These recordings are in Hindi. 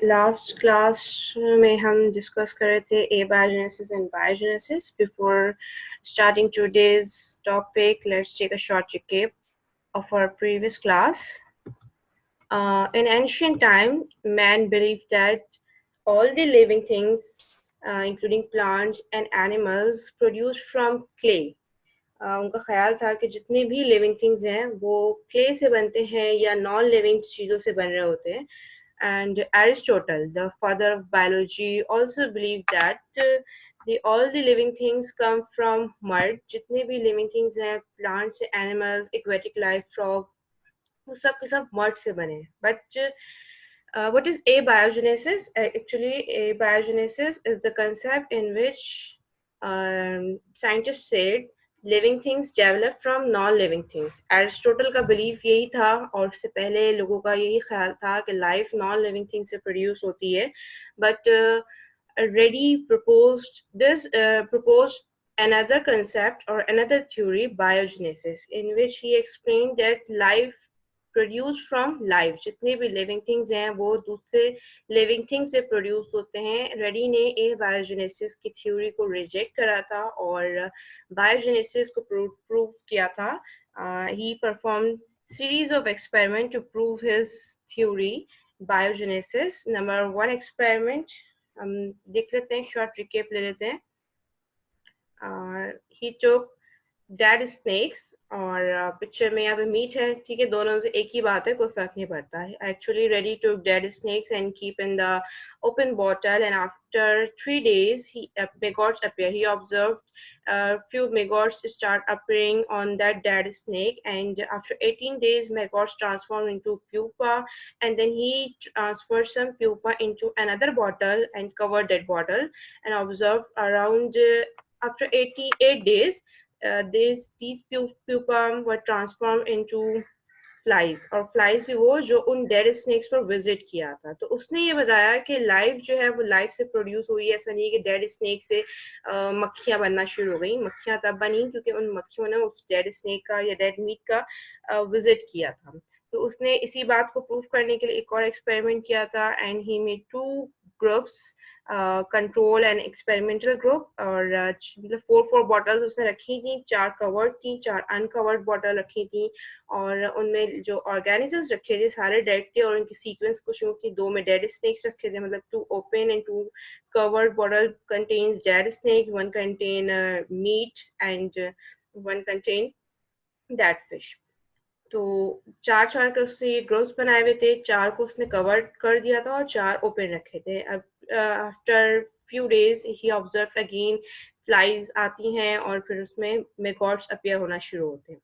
लास्ट क्लास में हम डिस्कस कर रहे थे abiogenesis and biogenesis. Before starting today's topic, let's take a short recap of our previous class. In ancient time, man believed that all the living things, including plants and animals, produced from clay. उनका ख्याल था कि जितने भी लिविंग थिंग्स हैं वो क्ले से बनते हैं या नॉन लिविंग चीज़ों से बन रहे होते हैं. And Aristotle, the father of biology, also believed that all the living things come from mud. जितने भी living things हैं, plants, animals, aquatic life, frog, वो सब के सब mud से बने हैं. But what is abiogenesis? Actually, abiogenesis is the concept in which scientists said living things develop from non-living things. Aristotle का बिलीफ यही था और उससे पहले लोगों का यही ख्याल था कि लाइफ नॉन लिविंग थिंग से प्रोड्यूस होती है. But Reddy proposed another concept or another theory, biogenesis, in which he explained that life produce from life. जितने भी लिविंग थिंग्स हैं वो दूसरे लिविंग थिंग से प्रोड्यूस होते हैं. रेडी ने ए बायोजेनेसिस की थ्योरी को रिजेक्ट करा था और बायोजेनेसिस को प्रूव किया था. He perform series of experiment to prove his theory biogenesis. Number 1 experiment हम देख लेते हैं, शॉर्ट रिकेप ले लेते हैं. ही टुक डेड स्नेक्स और पिक्चर में यहाँ पे मीट है, ठीक है, दोनों से एक ही बात है, कोई फर्क नहीं पड़ता है. Actually ready to dead snakes and keep in the open bottle, and after 3 days maggots appear. He observed few maggots start appearing on that dead snake, and after 18 days maggots transform into pupa, and then he transferred some pupa into another bottle and covered that bottle and observed around after 88 days these pupa were transformed into flies, और फ्लाइज भी वो जो उन डेड स्नेक्स पर विजिट किया था. तो उसने ये बताया कि लाइफ जो है वो लाइफ से प्रोड्यूस हुई है. ऐसा नहीं है कि डेड स्नेक से मक्खियां बनना शुरू हो गई. मक्खियां तब बनी क्योंकि उन मक्खियों ने उस डेड स्नेक का या डेड मीट का विजिट किया था. तो उसने इसी बात को प्रूव करने के लिए एक और एक्सपेरिमेंट किया था. And he made 2 groups, control and experimental group. और मतलब 4 बॉटल्स उसने रखी थी, 4 कवर्ड थी, 4 अनकवर्ड बॉटल रखी थी, और उनमें जो ऑर्गेनिजम्स रखे थे सारे डेड थे और उनकी सीक्वेंस कुछ थी. 2 में डेड स्नेक्स रखे थे, मतलब 2 open and 2 covered bottle contains dead snake, 1 contain meat and 1 contain dead fish. तो 4 के उसने ये ग्रुप्स बनाए हुए थे, 4 को उसने कवर कर दिया था और 4 ओपन रखे थे. अब आफ्टर फ्यू डेज ही ऑब्जर्व अगेन फ्लाइज आती हैं और फिर उसमें मेगॉट्स अपीयर होना शुरू होते हैं.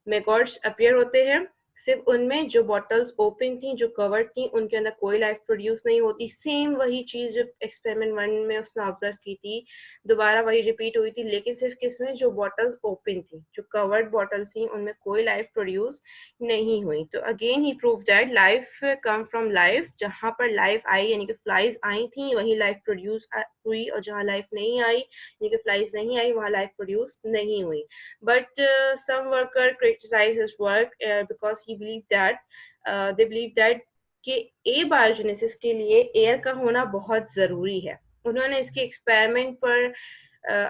मेगॉट्स अपीयर होते हैं सिर्फ उनमें जो बॉटल्स ओपन थी, जो कवर्ड थी, उनके अंदर कोई लाइफ प्रोड्यूस नहीं होती. सेम वही चीज जो एक्सपेरिमेंट 1 में उसने ऑब्जर्व की थी, दोबारा वही रिपीट हुई थी, लेकिन सिर्फ किसमें, जो बॉटल्स ओपन थी, जो कवर्ड बॉटल्स थी, उनमें कोई लाइफ प्रोड्यूस नहीं हुई. तो again he prove that life come from life. जहां पर लाइफ आई यानी कि फ्लाइज आई थी वही लाइफ प्रोड्यूस हुई, और जहां लाइफ नहीं आई यानी कि फ्लाइज नहीं आई वहां लाइफ प्रोड्यूस नहीं हुई. But some worker criticize his work because he believed that they believe that कि abiogenesis के लिए एयर का होना बहुत जरूरी है. उन्होंने इसके एक्सपेरिमेंट पर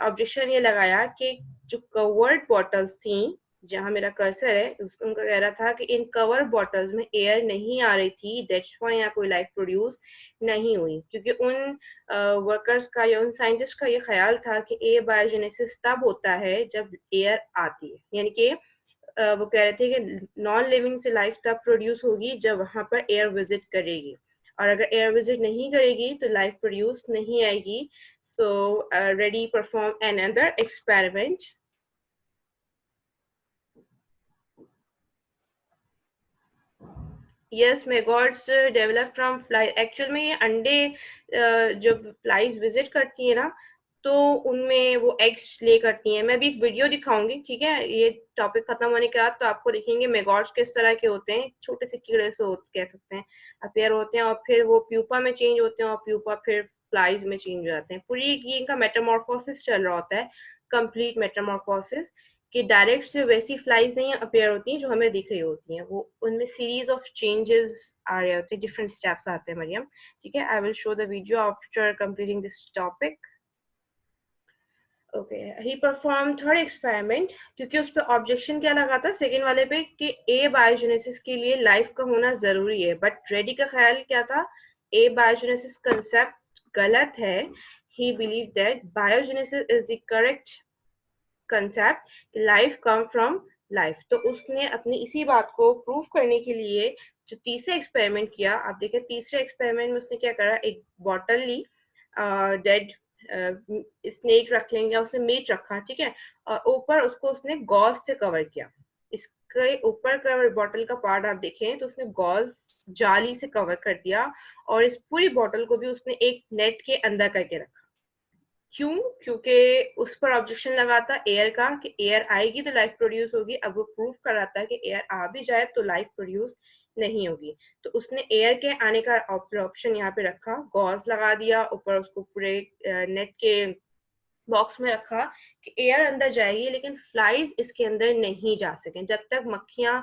ऑब्जेक्शन ये लगाया कि जो कवर्ड बॉटल्स थी, जहां मेरा कर्सर है, उनका कह रहा था कि इन कवर बॉटल्स में एयर नहीं आ रही थी, दैट्स व्हाई यहाँ कोई लाइफ प्रोड्यूस नहीं हुई. क्योंकि उन वर्कर्स का या उन साइंटिस्ट का ये ख्याल था कि एबायोजेनेसिस तब होता है जब एयर आती है. यानी कि वो कह रहे थे कि नॉन लिविंग से लाइफ तब प्रोड्यूस होगी जब वहां पर एयर विजिट करेगी, और अगर एयर विजिट नहीं करेगी तो लाइफ प्रोड्यूस नहीं आएगी. So Redi perform another experiment. Yes, maggots develop from fly. Actual में ये अंडे जब फ्लाइज विजिट करती है ना, तो उनमें वो एग्स ले करती हैं. मैं भी एक वीडियो दिखाऊंगी, ठीक है, ये टॉपिक खत्म होने के बाद, तो आपको दिखेंगे मेगॉट्स किस तरह के होते हैं. छोटे से कीड़े से कह सकते हैं, अपेयर होते हैं, और फिर वो प्यूपा में चेंज होते हैं, और प्यूपा फिर फ्लाइज में चेंज हो जाते हैं. पूरी ये इनका मेटामॉर्फोसिस चल रहा होता है, कंप्लीट मेटामॉर्फोसिस. कि डायरेक्ट से वैसी फ्लाइज नहीं अपेयर होती हैं जो हमें दिख रही होती हैं, वो उनमें सीरीज ऑफ चेंजेस आ रहे होते हैं, डिफरेंट स्टेप्स आते हैं मरियम। ठीक है, I will show the video after completing this topic. Okay, he perform third experiment, क्योंकि उस पर ऑब्जेक्शन क्या लगा था सेकेंड वाले पे कि ए बायोजेनेसिस के लिए लाइफ का होना जरूरी है, बट रेडी का ख्याल क्या था, ए बायोजेनेसिस कंसेप्ट गलत है। ही believe that biogenesis is the correct concept, life come from life. तो उसने अपनी इसी बात को प्रूव करने के लिए जो तीसरा एक्सपेरिमेंट किया, आप देखिए तीसरे एक्सपेरिमेंट में उसने क्या करा, एक बॉटल ली, डेड स्नेक रख लेंगे, उसने मीट रखा, ठीक है, और ऊपर उसको उसने गॉज से कवर किया। इसके ऊपर का बॉटल का पार्ट आप देखें तो उसने गॉज जाली से कवर कर दिया, और इस पूरी बॉटल को भी उसने एक नेट के अंदर करके रखा। क्यों? क्योंकि उस पर ऑब्जेक्शन लगा था एयर का कि एयर आएगी तो लाइफ प्रोड्यूस होगी। अब वो प्रूव कर रहा था कि एयर आ भी जाए तो लाइफ प्रोड्यूस नहीं होगी, तो उसने एयर के आने का ऑप्शन यहाँ पे रखा, गॉज लगा दिया ऊपर, उसको पूरे नेट के बॉक्स में रखा कि एयर अंदर जाएगी लेकिन फ्लाइज इसके अंदर नहीं जा सकें। जब तक मक्खियां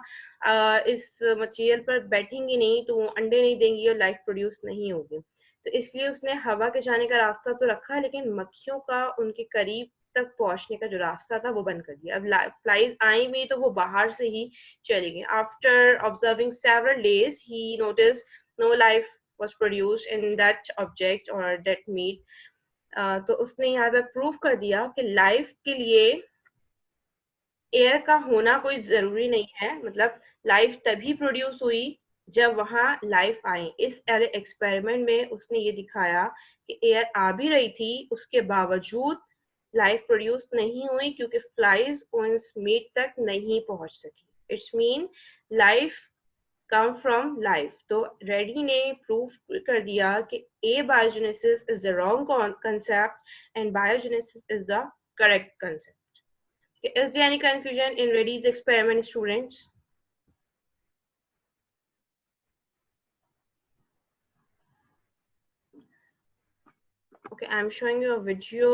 इस मटेरियल पर बैठेंगी नहीं तो वो अंडे नहीं देंगी और लाइफ प्रोड्यूस नहीं होगी। तो इसलिए उसने हवा के जाने का रास्ता तो रखा, लेकिन मक्खियों का उनके करीब तक पहुंचने का जो रास्ता था वो बंद कर दिया। अब फ्लाइज आई भी तो वो बाहर से ही चली गई। After observing several days he notice no life was produced in that object or that meat। तो उसने यहाँ पे प्रूव कर दिया कि लाइफ के लिए एयर का होना कोई जरूरी नहीं है, मतलब लाइफ तभी प्रोड्यूस हुई जब वहां लाइफ आई। इस एक्सपेरिमेंट में उसने ये दिखाया कि एयर आ भी रही थी, उसके बावजूद लाइफ प्रोड्यूस नहीं हुई क्योंकि फ्लाइज उस मीट तक नहीं पहुंच सकी। It's mean life come from life. तो रेडी ने प्रूव कर दिया कि abiogenesis is the wrong concept and biogenesis is the correct concept. Is there any confusion in Reddy's experiment, students? Okay, I'm showing you a video.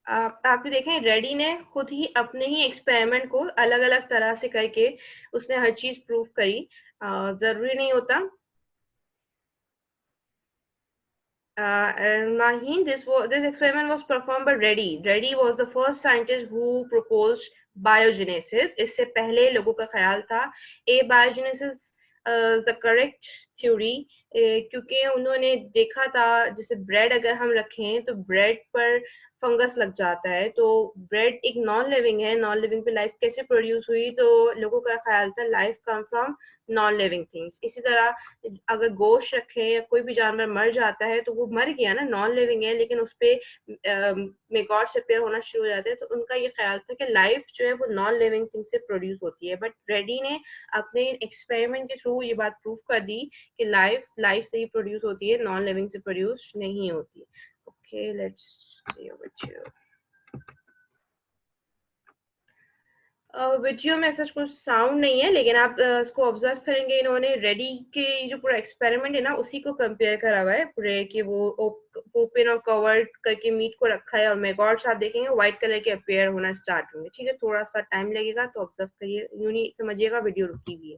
आप भी देखें, रेडी ने खुद ही अपने ही एक्सपेरिमेंट को अलग अलग तरह से करके उसने हर चीज प्रूव करी। जरूरी नहीं होता। Maheen, this experiment was performed by Reddy. Reddy was the first scientist who proposed biogenesis. इससे पहले लोगों का ख्याल था abiogenesis the correct theory, क्योंकि उन्होंने देखा था जैसे ब्रेड अगर हम रखें तो ब्रेड पर फंगस लग जाता है, तो ब्रेड एक नॉन लिविंग है, नॉन लिविंग पे लाइफ कैसे प्रोड्यूस हुई, तो लोगों का ख्याल था life come from non living things. इसी तरह अगर गोश्त रखें या कोई भी जानवर मर जाता है तो वो मर गया ना, नॉन लिविंग है, लेकिन उस पे मेगॉट्स अपेयर होना शुरू हो जाते हैं, तो उनका ये ख्याल था कि लाइफ जो है वो नॉन लिविंग थिंग से प्रोड्यूस होती है। बट रेडी ने अपने एक्सपेरिमेंट के थ्रू ये बात प्रूव कर दी कि लाइफ लाइफ से ही प्रोड्यूस होती है, नॉन लिविंग से प्रोड्यूस नहीं होती। Okay, let's see video. Video में ऐसा कुछ साउंड नहीं है, लेकिन आप इसको ऑब्जर्व करेंगे, इन्होंने रेडी के जो पूरा एक्सपेरिमेंट है ना उसी को कंपेयर करा हुआ है पूरे, कि वो ओपन और कवर्ड करके मीट को रखा है और मेगॉट्स आप देखेंगे व्हाइट कलर के अपेयर होना स्टार्ट होंगे। ठीक है, थोड़ा सा टाइम लगेगा तो ऑब्जर्व करिए, यूं नहीं समझिएगा वीडियो रुकी हुई है।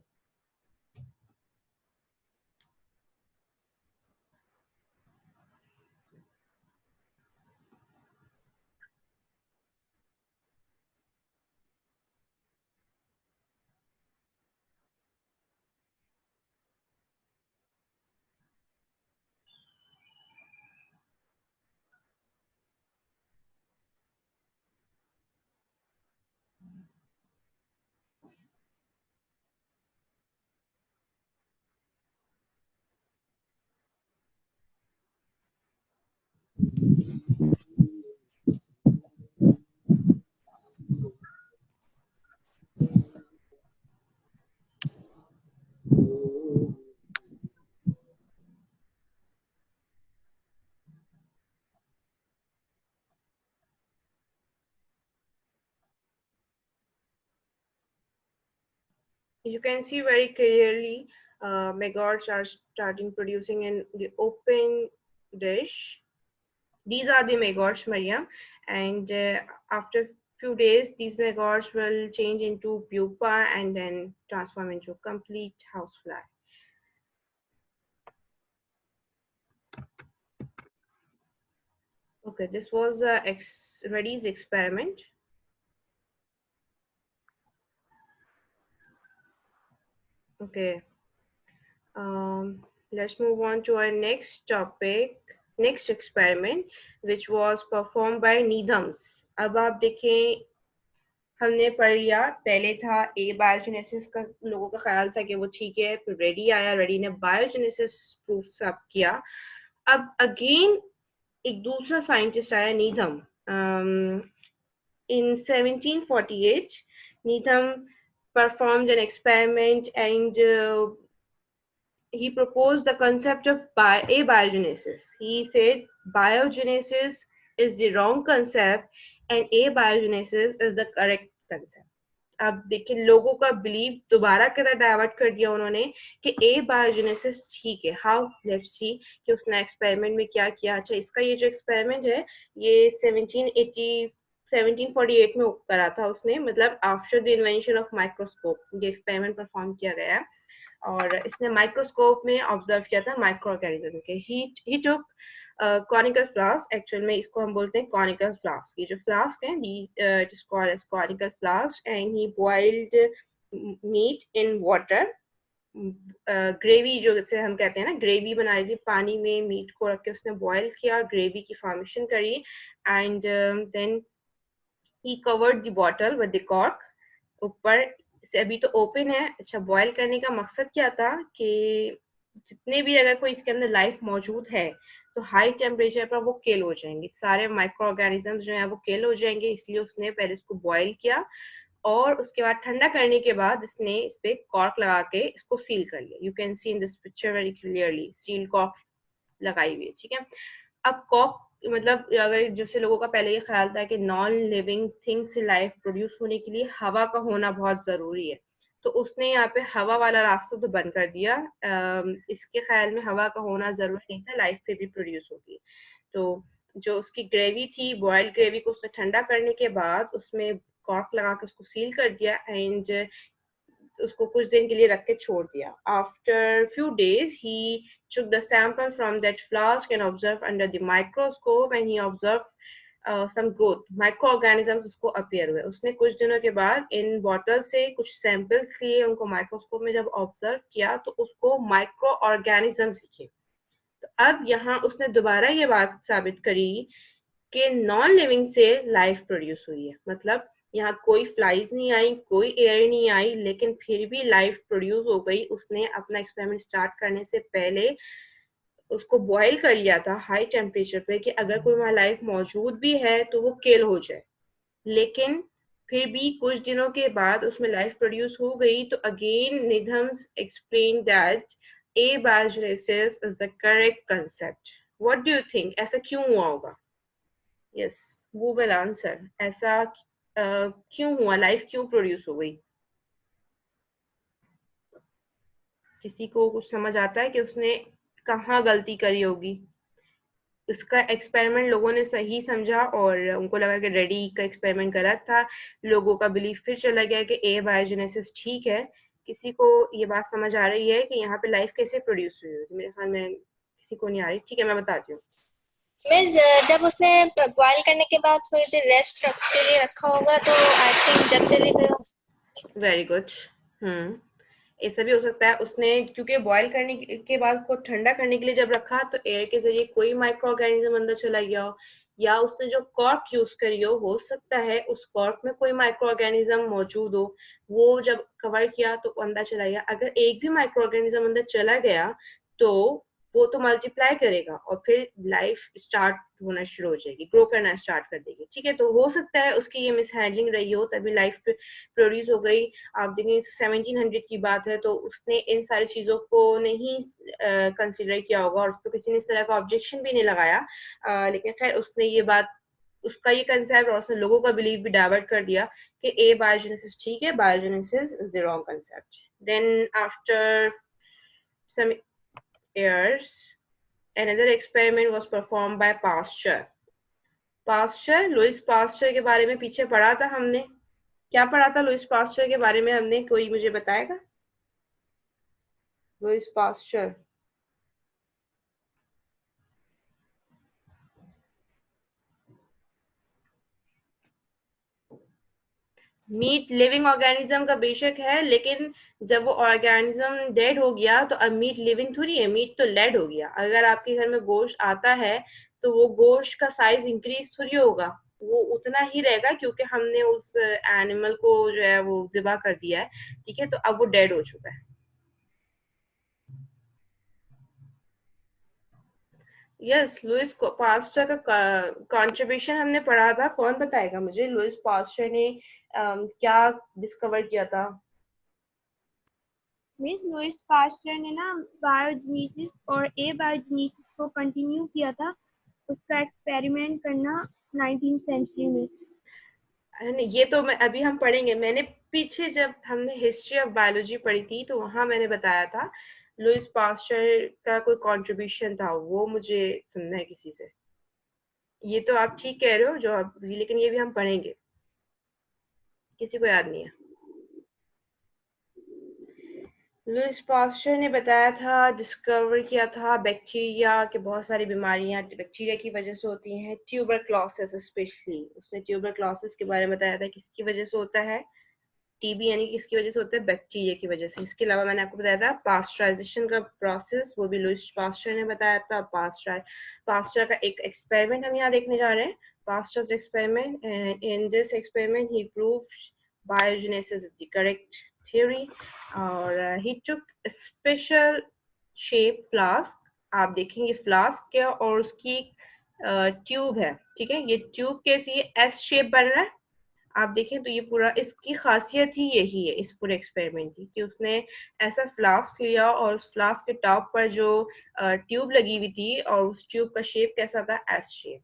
You can see very clearly maggots are starting producing in the open dish. These are the maggots, Mariam, and after few days, these maggots will change into pupa and then transform into complete housefly. Okay, this was Reddy's experiment. Okay, let's move on to our next topic, next experiment, which was performed by Needhams. अब आप देखें, हमने पढ़ लिया, पहले था ए बायोजेनेसिस का, लोगों का ख्याल था कि वो ठीक है, फिर रेडी आया, रेडी ने बायोजेनेसिस प्रूफ सब किया. अब अगेन एक दूसरा साइंटिस्ट आया, नीधम. In 1748, Needham performed an experiment and he proposed the concept of abiogenesis. He said biogenesis is the wrong concept and abiogenesis is the correct concept. अब देखिए, लोगों का बिलीव दोबारा की तरह डाइवर्ट कर दिया उन्होंने कि ए बायोजेनेसिस ठीक है. हाउ, लेट्स सी कि उसने एक्सपेरिमेंट में क्या किया. अच्छा, इसका ये जो एक्सपेरिमेंट है, ये 1748 में करा था उसने, मतलब after the invention of microscope ये एक्सपेरिमेंट परफॉर्म किया गया है. और इसने माइक्रोस्कोप में ऑब्जर्व किया था माइक्रो ऑर्गेनिज्म के. ही टुक conical flask. एक्चुअल में इसको हम बोलते हैं conical flask. ये जो फ्लास्क है, it is called as conical flask, and he boiled meat in water. Gravy जो जैसे हम कहते हैं ना, ग्रेवी बनाई थी, पानी में मीट को रख के उसने बॉयल किया, ग्रेवी की फॉर्मेशन करी, and then he covered the bottle with the cork. ऊपर से अभी तो ओपन है. अच्छा, बॉयल करने का मकसद क्या था कि जितने भी अगर कोई इसके अंदर लाइफ मौजूद है तो हाई टेम्परेचर पर वो किल हो जाएंगे, सारे माइक्रो ऑर्गेनिजम्स जो हैं वो किल हो जाएंगे. इसलिए उसने पहले इसको बॉयल किया और उसके बाद ठंडा करने के बाद इसने इस पे कॉर्क लगा के इसको सील कर लिया. You can see in this picture very clearly seal cork लगाई हुई है. ठीक है, अब कॉर्क मतलब अगर जैसे लोगों का पहले ये ख्याल था कि नॉन लिविंग थिंग से लाइफ प्रोड्यूस होने के लिए हवा का होना बहुत जरूरी है, तो उसने यहाँ पे हवा वाला रास्ता तो बंद कर दिया. इसके ख्याल में हवा का होना जरूरी नहीं था, लाइफ पे भी प्रोड्यूस होगी. तो जो उसकी ग्रेवी थी, बॉइल्ड ग्रेवी को उसने ठंडा करने के बाद उसमें कॉर्क लगा के उसको सील कर दिया एंड उसको कुछ दिन के लिए रख के छोड़ दिया. After few days he took the sample from that flask and observed under the microscope and he observed some growth. Microorganisms उसको appear हुए. उसने कुछ दिनों के बाद इन बॉटल से कुछ सैंपल्स लिए, उनको माइक्रोस्कोप में जब ऑब्जर्व किया तो उसको माइक्रो ऑर्गेनिजम्स दिखे. तो अब यहाँ उसने दोबारा ये बात साबित करी कि नॉन लिविंग से लाइफ प्रोड्यूस हुई है. मतलब यहाँ कोई फ्लाइज नहीं आई, कोई एयर नहीं आई, लेकिन फिर भी लाइफ प्रोड्यूस हो गई. उसने अपना एक्सपेरिमेंट स्टार्ट करने से पहले उसको बॉयल कर लिया था हाई टेम्परेचर पे कि अगर कोई वहां लाइफ मौजूद भी है तो वो किल हो जाए. लेकिन फिर भी कुछ दिनों के बाद उसमें लाइफ प्रोड्यूस हो गई. तो again Needham's explain that abiogenesis is the correct concept. What do you think? ऐसा क्यों हुआ होगा? Yes, वो विल आंसर. ऐसा क्यों हुआ, लाइफ क्यों प्रोड्यूस हो गई? किसी को कुछ समझ आता है कि उसने कहाँ गलती करी होगी? इसका एक्सपेरिमेंट लोगों ने सही समझा और उनको लगा कि रेडी का एक्सपेरिमेंट गलत था. लोगों का बिलीफ फिर चला गया कि ए बायोजेनेसिस ठीक है. किसी को ये बात समझ आ रही है कि यहाँ पे लाइफ कैसे प्रोड्यूस हुई होगी? मेरे ख्याल में किसी को नहीं आ रही. ठीक है, मैं बताती हूँ. मिस जब उसने बॉईल करने के बाद थोड़ी देर रेस्ट के लिए रखा होगा तो आई थिंक जब चले गए. Very good. ऐसा भी हो सकता है उसने, क्योंकि बॉईल करने के बाद उसको ठंडा करने के लिए जब रखा तो एयर के जरिए कोई माइक्रो ऑर्गेनिज्म अंदर चला गया हो, या उसने जो कॉर्क यूज करी हो सकता है उस कॉर्क में कोई माइक्रो ऑर्गेनिज्म मौजूद हो, वो जब कवर किया तो अंदर चला गया. अगर एक भी माइक्रो ऑर्गेनिज्म अंदर चला गया तो वो तो मल्टीप्लाई करेगा और फिर लाइफ स्टार्ट होना शुरू हो जाएगी, ग्रो करना स्टार्ट कर देगी. ठीक है, तो हो सकता है उसकी ये मिसहैंडलिंग रही हो तभी लाइफ प्रोड्यूस हो गई. आप देखें 1700 की बात है, तो उसने इन सारी चीजों को नहीं कंसिडर किया होगा और उसको किसी ने इस तरह का ऑब्जेक्शन भी नहीं लगाया. लेकिन खैर उसने ये बात, उसका ये कंसेप्ट और उसने लोगों का बिलीव भी डाइवर्ट कर दिया कि ए बायोजेनेसिस ठीक है, biogenesis is the wrong concept. Then after some years, another experiment was performed by Pasteur. Pasteur, Louis Pasteur के बारे में पीछे पढ़ा था हमने. क्या पढ़ा था लुइस पास्चर के बारे में हमने? कोई मुझे बताएगा? Louis Pasteur. Meat living organism का बेशक है, लेकिन जब वो ऑर्गेनिज्म डेड हो गया तो अब मीट लिविंग थोड़ी है, मीट तो डेड हो गया. अगर आपके घर में गोश्त आता है तो वो गोश्त का साइज इंक्रीज थोड़ी होगा, वो उतना ही रहेगा क्योंकि हमने उस एनिमल को जो है वो ज़िबा कर दिया है. ठीक है, तो अब वो डेड हो चुका है. यस, लुइस पास्चर का कंट्रीब्यूशन हमने पढ़ा था. कौन बताएगा मुझे लुइस पास्चर ने क्या डिस्कवर किया था? मिस लुइस पास्चर ने ना बायोजेनेसिस और एबायोजेनेसिस को कंटिन्यू किया था, उसका एक्सपेरिमेंट करना 19th सेंचुरी में. नहीं, ये तो मैं अभी हम पढ़ेंगे. मैंने पीछे जब हमने हिस्ट्री ऑफ बायोलॉजी पढ़ी थी तो वहां मैंने बताया था लुइस पास्चर का कोई कंट्रीब्यूशन था, वो मुझे सुनना है किसी से. ये तो आप ठीक कह रहे हो जो आप, लेकिन ये भी हम पढ़ेंगे. किसी को याद नहीं है? लुइस पास्चर ने बताया था, डिस्कवर किया था बैक्टीरिया के बहुत सारी बीमारियां बैक्टीरिया की वजह से होती हैं. ट्यूबरक्लोसिस स्पेशली, उसने ट्यूबरक्लोसिस के बारे में बताया था किसकी वजह से होता है. टीबी यानी कि किसकी वजह से होता है? बैक्टीरिया की वजह से. इसके अलावा मैंने आपको बताया था पास्चराइजेशन का प्रोसेस, वो भी लुइस पास्चर ने बताया था. पास्चर का एक एक्सपेरिमेंट हम यहाँ देखने जा रहे हैं, pastures experiment. In this experiment he proved biogenesis is the correct theory. और ही टुक स्पेशल शेप फ्लास्क. आप देखेंगे फ्लास्क क्या, और उसकी ट्यूब है. ठीक है, ये ट्यूब कैसी है? एस शेप बन रहा है. आप देखें तो ये पूरा, इसकी खासियत ही यही है इस पूरे एक्सपेरिमेंट की, कि उसने ऐसा फ्लास्क लिया और उस फ्लास्क के टॉप पर जो ट्यूब लगी हुई थी, और उस ट्यूब का शेप कैसा था? S shape.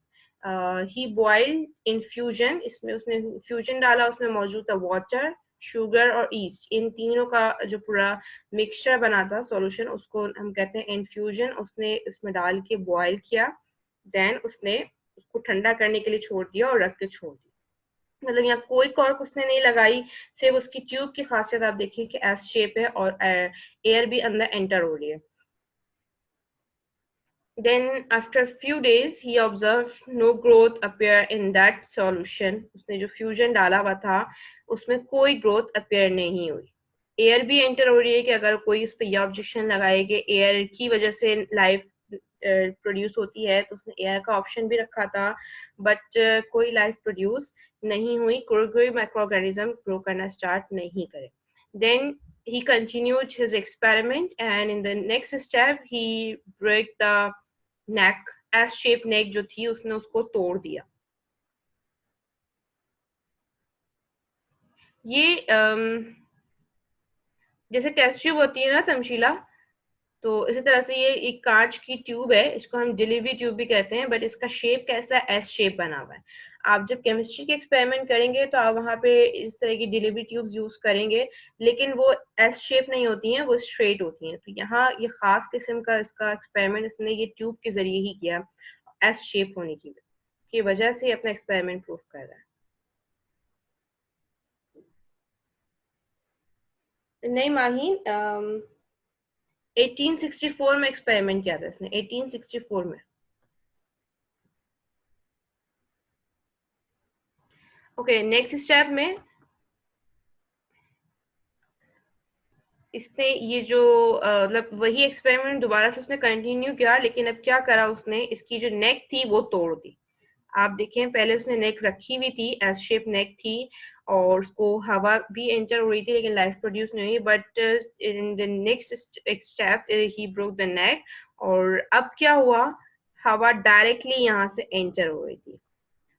He boiled infusion, इसमें उसने फ्यूजन डाला, उसमें मौजूद था वाटर, शुगर और ईस्ट. इन तीनों का जो पूरा मिक्सचर बना था, सॉल्यूशन, उसको हम कहते हैं इन्फ्यूजन. उसने उसमें डाल के बॉयल किया, देन उसने उसको ठंडा करने के लिए छोड़ दिया और रख के छोड़ दिया. मतलब यहाँ कोई कॉर्क उसने नहीं लगाई, सिर्फ उसकी ट्यूब की खासियत आप देखिए कि एस शेप है और एयर भी अंदर एंटर हो रही है. Then after few days he observed no growth appear in that solution. उसने जो फ्यूजन डाला हुआ था उसमें कोई ग्रोथ अपेयर नहीं हुई. एयर भी एंटर हो रही है कि अगर कोई उस पर यह ऑब्जेक्शन लगाए कि एयर की वजह से लाइफ प्रोड्यूस होती है, तो उसने एयर का ऑप्शन भी रखा था, बट कोई लाइफ प्रोड्यूस नहीं हुई, कोई माइक्रो ऑर्गेनिज्म ग्रो करना स्टार्ट नहीं करे. Then he continued his experiment, and in the next step he broke the neck, S shape नेक जो थी उसने उसको तोड़ दिया. ये जैसे टेस्ट ट्यूब होती है ना तमशीला, तो इसी तरह से ये एक कांच की ट्यूब है, इसको हम डिलीवरी ट्यूब भी कहते हैं, बट इसका शेप कैसा है? एस शेप बना हुआ है. आप जब केमिस्ट्री के एक्सपेरिमेंट करेंगे तो आप वहां पे इस तरह की डिलीवरी ट्यूब्स यूज करेंगे, लेकिन वो एस शेप नहीं होती हैं, वो स्ट्रेट होती हैं. तो यहाँ ये खास किस्म का इसका एक्सपेरिमेंट इसने ये ट्यूब के जरिए ही किया, एस शेप होने की वजह से अपना एक्सपेरिमेंट प्रूव कर रहा है. नहीं माहीन, 1864 में एक्सपेरिमेंट किया था इसने, 1864 में. ओके, नेक्स्ट स्टेप में इसने ये जो मतलब वही एक्सपेरिमेंट दोबारा से उसने कंटिन्यू किया, लेकिन अब क्या करा उसने, इसकी जो नेक थी वो तोड़ दी. आप देखें पहले उसने नेक रखी हुई थी, एस शेप नेक थी, और उसको हवा भी एंटर हो रही थी, लेकिन लाइफ प्रोड्यूस नहीं हुई. But in the next step he broke the neck, और अब क्या हुआ, हवा डायरेक्टली यहाँ से एंटर हो रही थी.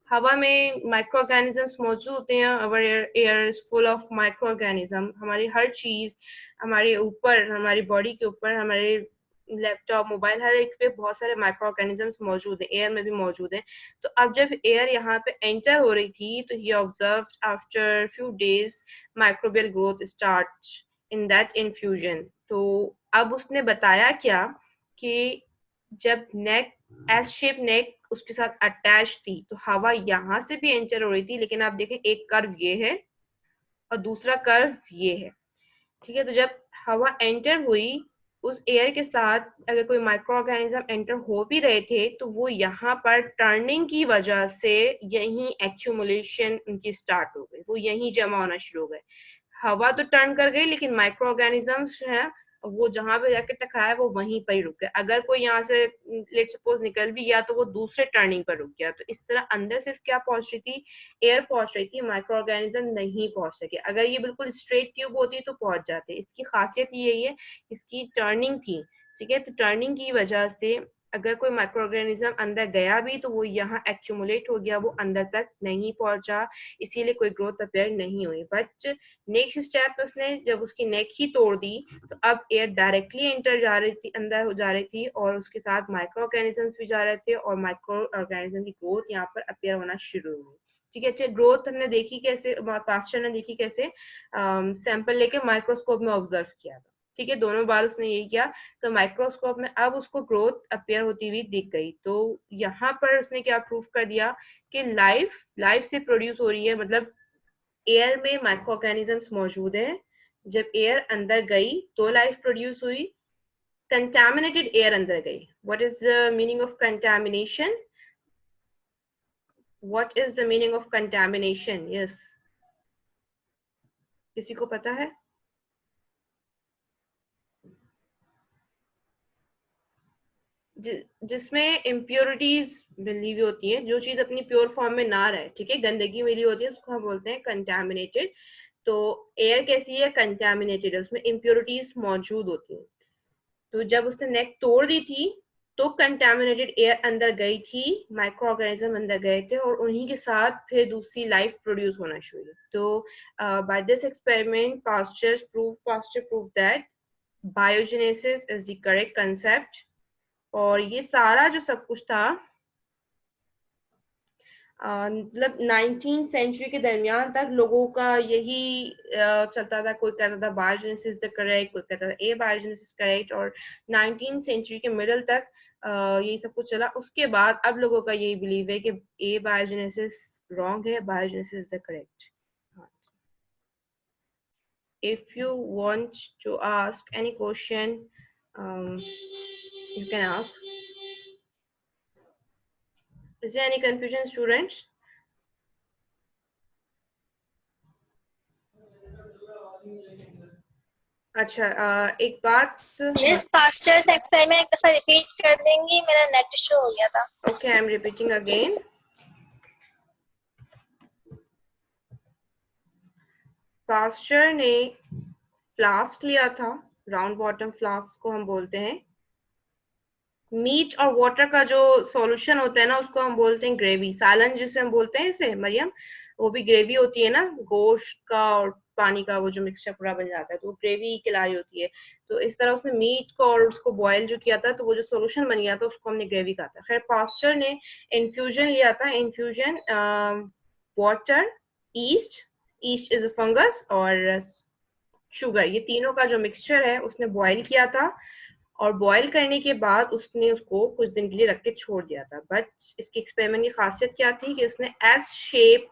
हवा में माइक्रो ऑर्गेनिजम्स मौजूद होते हैं. Our air is full of micro organism. हमारी हर चीज, हमारे ऊपर, हमारी बॉडी के ऊपर, हमारे लैपटॉप, मोबाइल, हर एक पे बहुत सारे माइक्रो ऑर्गेनिजम्स मौजूद है, एयर में भी मौजूद है. तो अब जब एयर यहाँ पे एंटर हो रही थी तो he observe after few days microbial growth start in that infusion. तो अब उसने बताया क्या कि जब नेक एस शेप नेक उसके साथ अटैच थी तो हवा यहाँ से भी एंटर हो रही थी, लेकिन आप देखें एक कर्व ये है और दूसरा कर्व ये है, ठीक है। तो जब हवा एंटर हुई उस एयर के साथ अगर कोई माइक्रो ऑर्गेनिज्म एंटर हो भी रहे थे तो वो यहाँ पर टर्निंग की वजह से यहीं एक्यूमुलेशन उनकी स्टार्ट हो गई, वो यहीं जमा होना शुरू हो गए। हवा तो टर्न कर गई लेकिन माइक्रो ऑर्गेनिजम्स जो है वो जहां पे जाके टकराया वो वहीं पर ही रुक गए। अगर कोई यहाँ से लेट सपोज निकल भी गया तो वो दूसरे टर्निंग पर रुक गया। तो इस तरह अंदर सिर्फ क्या पहुंच रही थी, एयर पहुंच रही थी, माइक्रो ऑर्गेनिज्म नहीं पहुंच सके। अगर ये बिल्कुल स्ट्रेट ट्यूब होती तो पहुंच जाते। इसकी खासियत यही है, इसकी टर्निंग थी, ठीक है। तो टर्निंग की वजह से अगर कोई माइक्रो ऑर्गेनिज्म अंदर गया भी तो वो यहाँ एक्यूमुलेट हो गया, वो अंदर तक नहीं पहुंचा, इसीलिए कोई ग्रोथ अपेयर नहीं हुई। बट नेक्स्ट स्टेप में उसने जब उसकी नेक ही तोड़ दी तो अब एयर डायरेक्टली एंटर जा रही थी, अंदर हो जा रही थी, और उसके साथ माइक्रो ऑर्गेनिजम्स भी जा रहे थे और माइक्रो ऑर्गेनिज्म की ग्रोथ यहाँ पर अपेयर होना शुरू हुई, ठीक है। अच्छा, ग्रोथ हमने देखी कैसे, पास्चर ने देखी कैसे, सैंपल लेके माइक्रोस्कोप में ऑब्जर्व किया था, ठीक है। दोनों बार उसने यही किया। तो माइक्रोस्कोप में अब उसको ग्रोथ अपेयर होती हुई दिख गई। तो यहाँ पर उसने क्या प्रूफ कर दिया कि लाइफ से प्रोड्यूस हो रही है, मतलब एयर में माइक्रो ऑर्गेनिजम्स मौजूद है। जब एयर अंदर गई तो लाइफ प्रोड्यूस हुई। कंटामिनेटेड एयर अंदर गई। What is the meaning of contamination? What is the meaning of contamination? Yes, किसी को पता है? जिसमें इम्प्योरिटीज मिली हुई होती है, जो चीज अपनी प्योर फॉर्म में ना रहे, ठीक है, गंदगी मिली होती है, उसको हम बोलते हैं कंटामिनेटेड। तो एयर कैसी है? कंटामिनेटेड है, उसमें इम्प्योरिटीज मौजूद होती है। तो जब उसने नेक तोड़ दी थी तो कंटामिनेटेड एयर अंदर गई थी, माइक्रो ऑर्गेनिज्म अंदर गए थे और उन्हीं के साथ फिर दूसरी लाइफ प्रोड्यूस होना शुरू हुई। तो by this experiment Pasteur prove that biogenesis is the correct concept. और ये सारा जो सब कुछ था मतलब 19th सेंचुरी के दरमियान तक लोगों का यही चलता था। कोई कहता था बायोजेनेसिस द करेक्ट, कोई कहता था ए बायोजेनेसिस करेक्ट, और 19th सेंचुरी के मिडल तक यही सब कुछ चला। उसके बाद अब लोगों का यही बिलीव है कि ए बायोजेनेसिस रॉन्ग है, biogenesis the correct. If you want to ask any question, you can ask. Is there any confusion, students? अच्छा, एक बात। मिस पास्चर्स एक्सपेरिमेंट एक दफा रिपीट कर देंगी, मेरा नेट इशू हो गया था। Okay, I am repeating again. Pasteur ने फ्लास्क लिया था, राउंड बॉटम फ्लास्क को हम बोलते हैं। मीट और वाटर का जो सॉल्यूशन होता है ना, उसको हम बोलते हैं ग्रेवी, सालन जिसे हम बोलते हैं। इसे मरियम, वो भी ग्रेवी होती है ना, गोश्त का और पानी का वो जो मिक्सचर पूरा बन जाता है, तो वो ग्रेवी कहलाई होती है। तो इस तरह उसने मीट को और उसको बॉयल जो किया था, तो वो जो सॉल्यूशन बन गया था उसको हमने ग्रेवी कहा था। खैर, पास्चर ने इन्फ्यूजन लिया था। Infusion water, east is a fungus, और शुगर, ये तीनों का जो मिक्सचर है उसने बॉयल किया था। और बॉयल करने के बाद उसने उसको कुछ दिन के लिए रख के छोड़ दिया था। बट इसके एक्सपेरिमेंट की खासियत क्या थी कि उसने एस शेप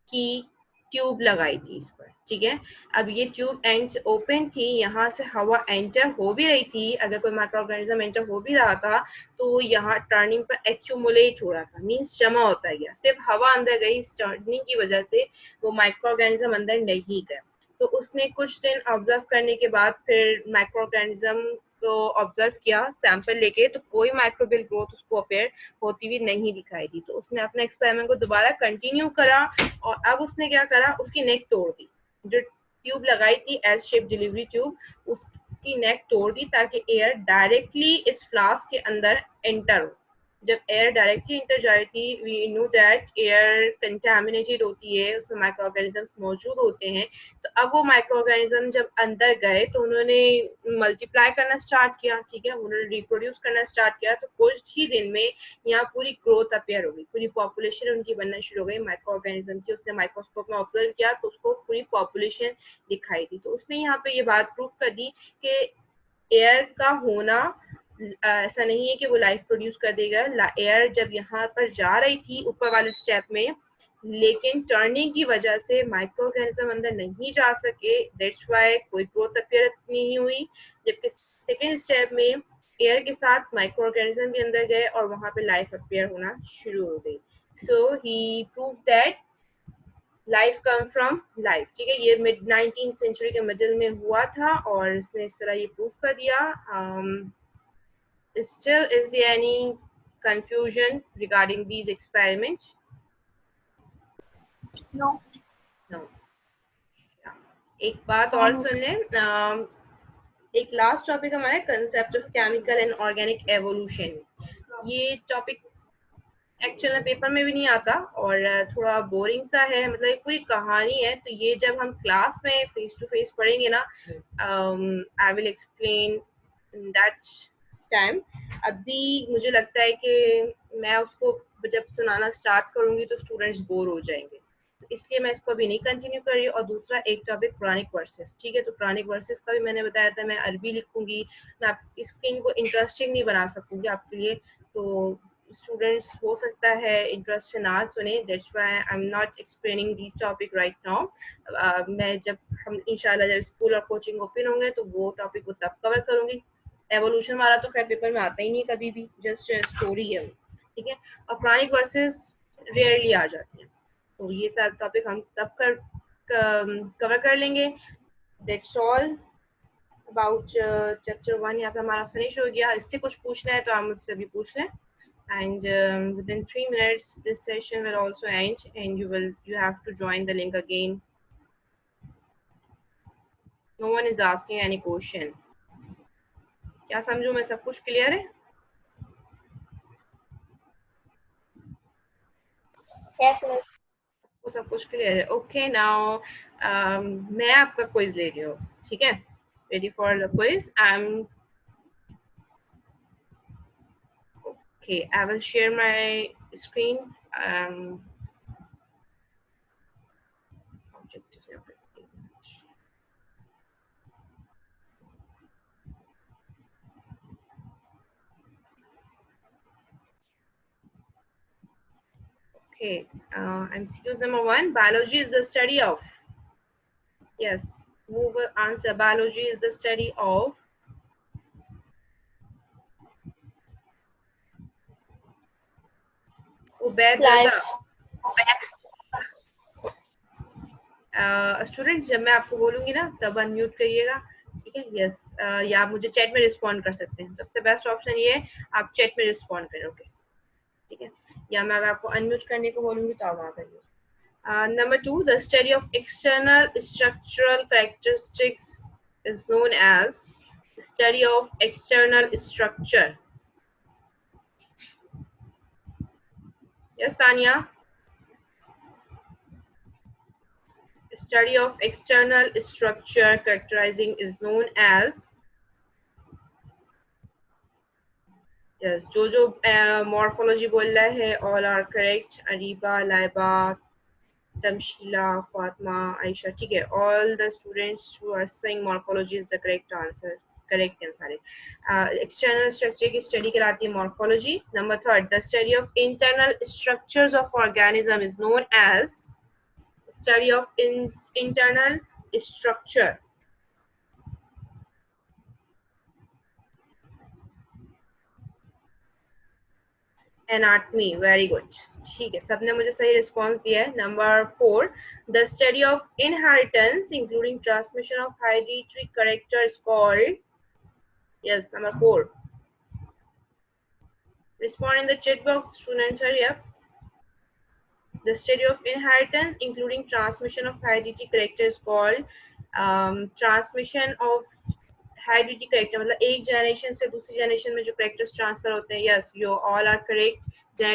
की ट्यूब लगाई थी इस पर, ठीक है। अब ये ट्यूब एंड से ओपन थी, यहाँ से हवा एंटर हो भी रही थी, अगर कोई माइक्रो ऑर्गेनिज्म एंटर हो भी रहा था तो यहाँ टर्निंग पर एक्यूमुलेट हो रहा था, मींस जमा होता गया। सिर्फ हवा अंदर गई, इस टर्निंग की वजह से वो माइक्रो ऑर्गेनिज्म अंदर नहीं गया। तो उसने कुछ दिन ऑब्जर्व करने के बाद फिर माइक्रो ऑर्गेनिज्म को ऑब्जर्व किया सैंपल लेके, तो कोई माइक्रोबियल ग्रोथ उसको अपेयर होती हुई नहीं दिखाई दी। तो उसने अपने एक्सपेरिमेंट को दोबारा कंटिन्यू करा और अब उसने क्या करा, उसकी नेक तोड़ दी। जो ट्यूब लगाई थी एस शेप डिलीवरी ट्यूब, उसकी नेक तोड़ दी ताकि एयर डायरेक्टली इस फ्लास्क के अंदर एंटर हो। जब एयर डायरेक्टली इंटर जा रही थी, we know that air contaminated होती है, उसमें माइक्रो ऑर्गेनिजम्स मौजूद होते हैं। तो अब वो माइक्रो ऑर्गेनिज्म जब अंदर गए तो उन्होंने मल्टीप्लाई करना स्टार्ट किया, ठीक है, उन्होंने रिप्रोड्यूस करना स्टार्ट किया। तो कुछ ही दिन में यहाँ पूरी ग्रोथ अपेयर हो गई, पूरी पॉपुलेशन उनकी बनना शुरू हो गई माइक्रो ऑर्गेनिज्म की। उसने माइक्रोस्कोप में ऑब्जर्व किया तो उसको पूरी पॉपुलेशन दिखाई दी। तो उसने यहाँ पे ये बात प्रूव कर दी कि एयर का होना ऐसा नहीं है कि वो लाइफ प्रोड्यूस कर देगा। एयर जब यहाँ पर जा रही थी ऊपर वाले स्टेप में, लेकिन टर्निंग की वजह से माइक्रो ऑर्गेनिज्म अंदर नहीं जा सके, दैट्स व्हाई कोई ग्रोथ अपियर नहीं हुई। जबकि सेकेंड स्टेप में एयर के साथ माइक्रो ऑर्गेनिज्म भी अंदर गए और वहां पे लाइफ अपियर होना शुरू हो गई। So he prove that life come from life, ठीक है। ये मिड 19th सेंचुरी के मिडिल में हुआ था और इसने इस तरह ये प्रूव कर दिया। Still, is there any confusion regarding these experiments? No. No. एक बात और सुन लें, एक लास्ट टॉपिक हमारा concept of chemical and organic evolution. ये टॉपिक एक्चुअल में पेपर में भी नहीं आता और थोड़ा बोरिंग सा है, मतलब एक पूरी कहानी है। तो ये जब हम क्लास में फेस टू फेस पढ़ेंगे ना, I will explain that time. अभी मुझे लगता है कि मैं उसको जब सुनाना स्टार्ट करूंगी तो स्टूडेंट्स बोर हो जाएंगे, तो इसलिए मैं इसको अभी नहीं कंटिन्यू कर रही। और दूसरा एक टॉपिक पुरानिक वर्सेस, ठीक है। तो पुरानिक वर्सेस का भी मैंने बताया था, मैं अरबी लिखूंगी, मैं आपकी स्क्रीन को इंटरेस्टिंग नहीं बना सकूंगी आपके लिए, तो स्टूडेंट्स हो सकता है इंटरेस्ट से ना सुने। That's why I am not explaining this topic right now. मैं जब हम इंशाल्लाह जब स्कूल और कोचिंग ओपन होंगे तो वो टॉपिक को तब कवर करूंगी। एवोल्यूशन वाला तो खैर पेपर में आता ही नहीं कभी भी, जस्ट स्टोरी है, ठीक है। और पुरानिक वर्सेस रेयरली आ जाते हैं, तो ये सब टॉपिक हम तब कवर कर लेंगे। दैट्स ऑल अबाउट चैप्टर 1 यहाँ पे हमारा फिनिश हो गया। इससे कुछ पूछना है तो आप मुझसे भी पूछ लें। And within 3 minutes this session will also end and you have to join the link again. No one is asking any question. क्या समझो मैं, सब कुछ क्लियर है? Yes, miss. सब कुछ क्लियर है? Okay, now मैं आपका क्विज ले रही हूँ, ठीक है। Ready for the quiz? Okay, I will share my screen. Okay, MCQ number 1. Biology is the study of. Yes, move answer. Biology is the study of. Life. Student जब मैं आपको बोलूंगी ना तब अनम्यूट करिएगा, ठीक है। यस, या आप मुझे चैट में रिस्पॉन्ड कर सकते हैं। सबसे बेस्ट ऑप्शन ये है आप चैट में रिस्पॉन्ड करोगे, ठीक है। या मैं अगर आपको अनम्यूट करने को बोलूंगी तो आप वहां करिए। Number 2, the study of external structural characteristics is known as study of external structure. Yes Tania, study of external structure characterizing is known as, yes, जो morphology बोल रहा है all are correct. Areeba, Laiba, तमशीला, Fatima, Ayesha, ठीक है। all the students who are saying morphology is the correct answer, correct है सारे। external structure की study कराती है morphology. Number 3, the study of internal structures of organism is known as study of internal structure. Anatomy, very good, ठीक है, सबने मुझे सही रिस्पॉन्स दिया है। Number 4, the study of inheritance including transmission of hereditary character is called, yes, number 4. Respond in the chat box, students, hurry up. The study of inheritance including transmission of hereditary character is called transmission of heredity character, मतलब एक जनरेशन से दूसरी जनरेशन में जो करेक्टर्स ट्रांसफर होते हैं, yes you all are correct.